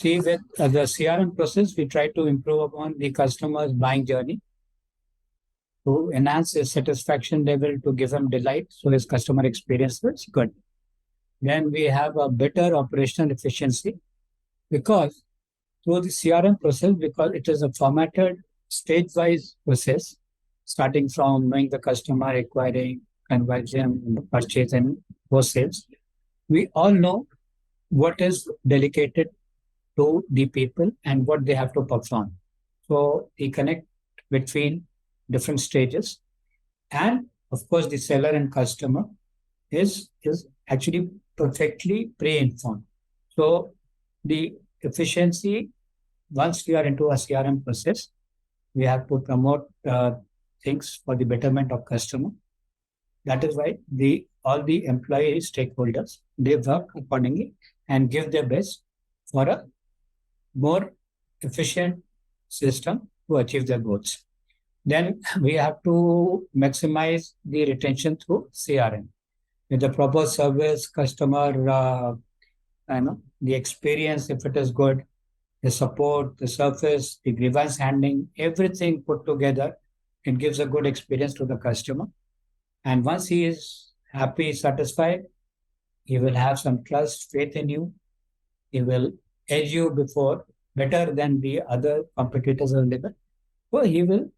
See, with the CRM process, we try to improve upon the customer's buying journey to enhance his satisfaction level, to give him delight, so his customer experience is good. Then we have a better operational efficiency because through the CRM process, because it is a formatted stage-wise process, starting from knowing the customer, acquiring, conversion, purchase, and post sales. We all know what is dedicated to the people and what they have to perform. So the connect between different stages, and of course the seller and customer is actually perfectly pre-informed. So the efficiency, once we are into a CRM process, we have to promote things for the betterment of customer. That is why all the employee stakeholders, they work accordingly and give their best for a more efficient system to achieve their goals. Then we have to maximize the retention through CRM. With the proper service, customer, the experience, if it is good, the support, the service, the grievance handling, everything put together, it gives a good experience to the customer. And once he is happy, satisfied, he will have some trust, faith in you. He will edge you before better than the other competitors available. So he will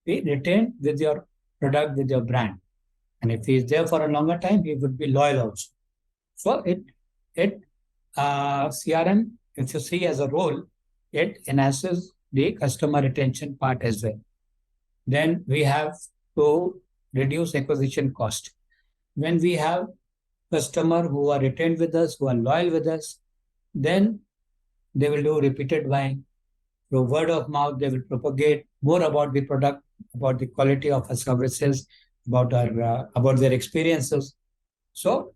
be retained with your product, with your brand. And if he is there for a longer time, he would be loyal also. So CRM, if you see as a role, it enhances the customer retention part as well. Then we have to reduce acquisition cost. When we have customers who are retained with us, who are loyal with us, then they will do repeated buying. Through word of mouth, they will propagate more about the product, about the quality of our services, about their experiences. So,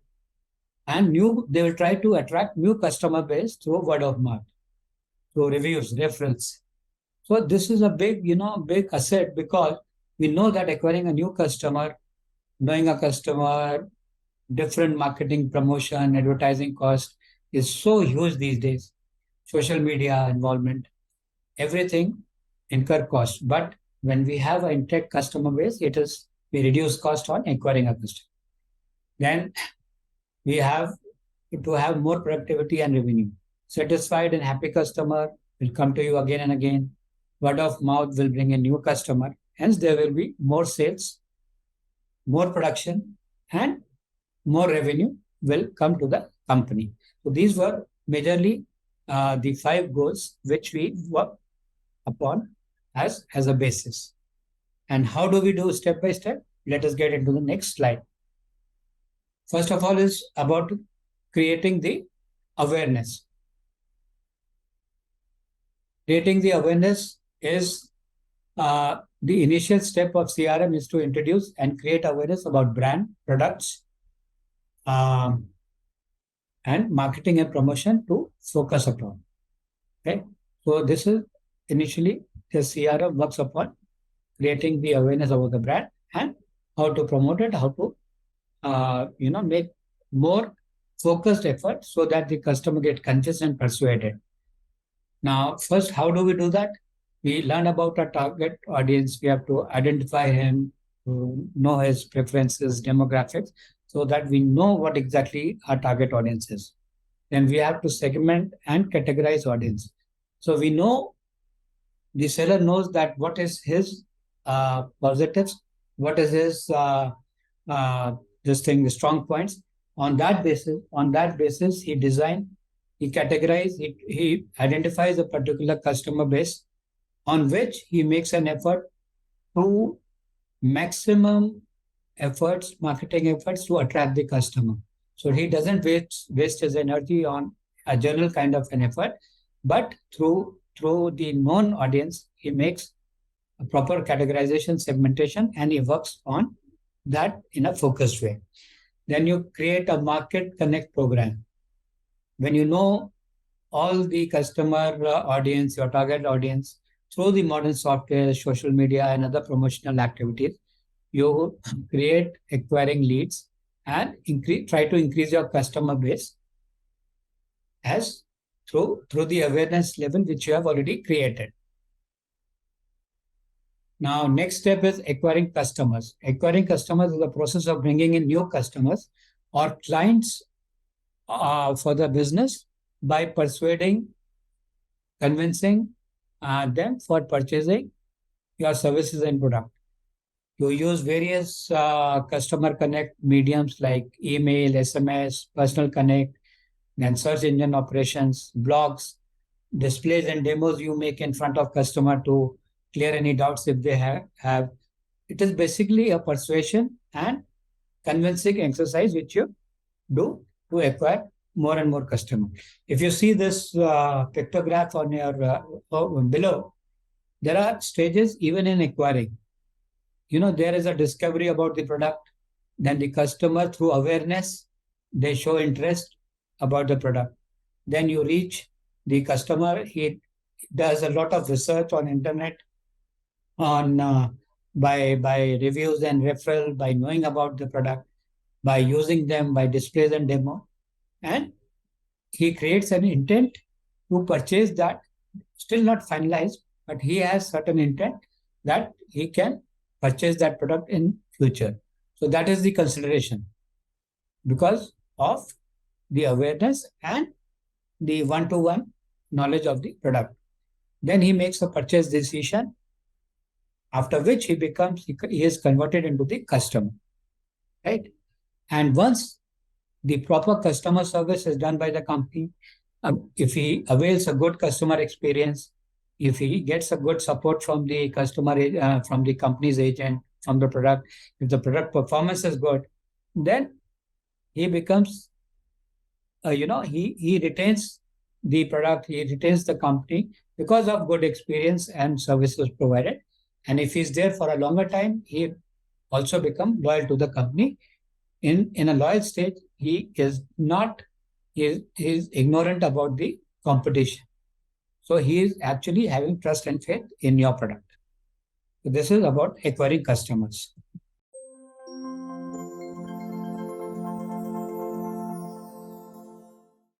and they will try to attract new customer base through word of mouth, through reviews, referrals. So this is a big asset, because we know that acquiring a new customer, knowing a customer, different marketing, promotion, advertising cost is so huge these days. Social media involvement, everything incur cost. But when we have an intact customer base, we reduce cost on acquiring a customer. Then we have to have more productivity and revenue. Satisfied and happy customer will come to you again and again. Word of mouth will bring a new customer. Hence, there will be more sales, more production, and more revenue will come to the company. So these were majorly the 5 goals which we work upon as a basis. And how do we do step by step? Let us get into the next slide. First of all is about creating the awareness. Creating the awareness is the initial step of CRM is to introduce and create awareness about brand, products, and marketing and promotion to focus upon. Okay, so this is initially the CRM works upon creating the awareness about the brand and how to promote it, how to make more focused effort so that the customer get convinced and persuaded. Now, first, how do we do that? We learn about our target audience. We have to identify him, to know his preferences, demographics, so that we know what exactly our target audience is. Then we have to segment and categorize audience. So we know the seller knows that what is his positives, what is his the strong points. On that basis, he categorizes, he identifies a particular customer base on which he makes an effort to maximum efforts, marketing efforts to attract the customer. So he doesn't waste his energy on a general kind of an effort, but through the known audience, he makes a proper categorization, segmentation, and he works on that in a focused way. Then you create a market connect program. When you know all the customer audience, your target audience, through the modern software, social media, and other promotional activities, you create acquiring leads and try to increase your customer base as through the awareness level which you have already created. Now, next step is acquiring customers. Acquiring customers is the process of bringing in new customers or clients for the business by persuading, convincing them for purchasing your services and product. You use various customer connect mediums like email, SMS, personal connect, then search engine operations, blogs, displays and demos you make in front of customer to clear any doubts if they have. It is basically a persuasion and convincing exercise which you do to acquire more and more customers. If you see this pictograph on your below, there are stages even in acquiring. There is a discovery about the product. Then the customer, through awareness, they show interest about the product. Then you reach the customer. He does a lot of research on internet, on by reviews and referral, by knowing about the product, by using them, by displays and demo, and he creates an intent to purchase that. Still not finalized, but he has certain intent that he can purchase that product in future. So that is the consideration because of the awareness and the one-to-one knowledge of the product. Then he makes a purchase decision, after which he is converted into the customer, right? And once the proper customer service is done by the company, if he avails a good customer experience, if he gets a good support from the customer, from the company's agent, from the product, if the product performance is good, then he becomes, he retains the product, he retains the company because of good experience and services provided. And if he's there for a longer time, he also becomes loyal to the company. In a loyal stage, he is ignorant about the competition. So he is actually having trust and faith in your product. So this is about acquiring customers.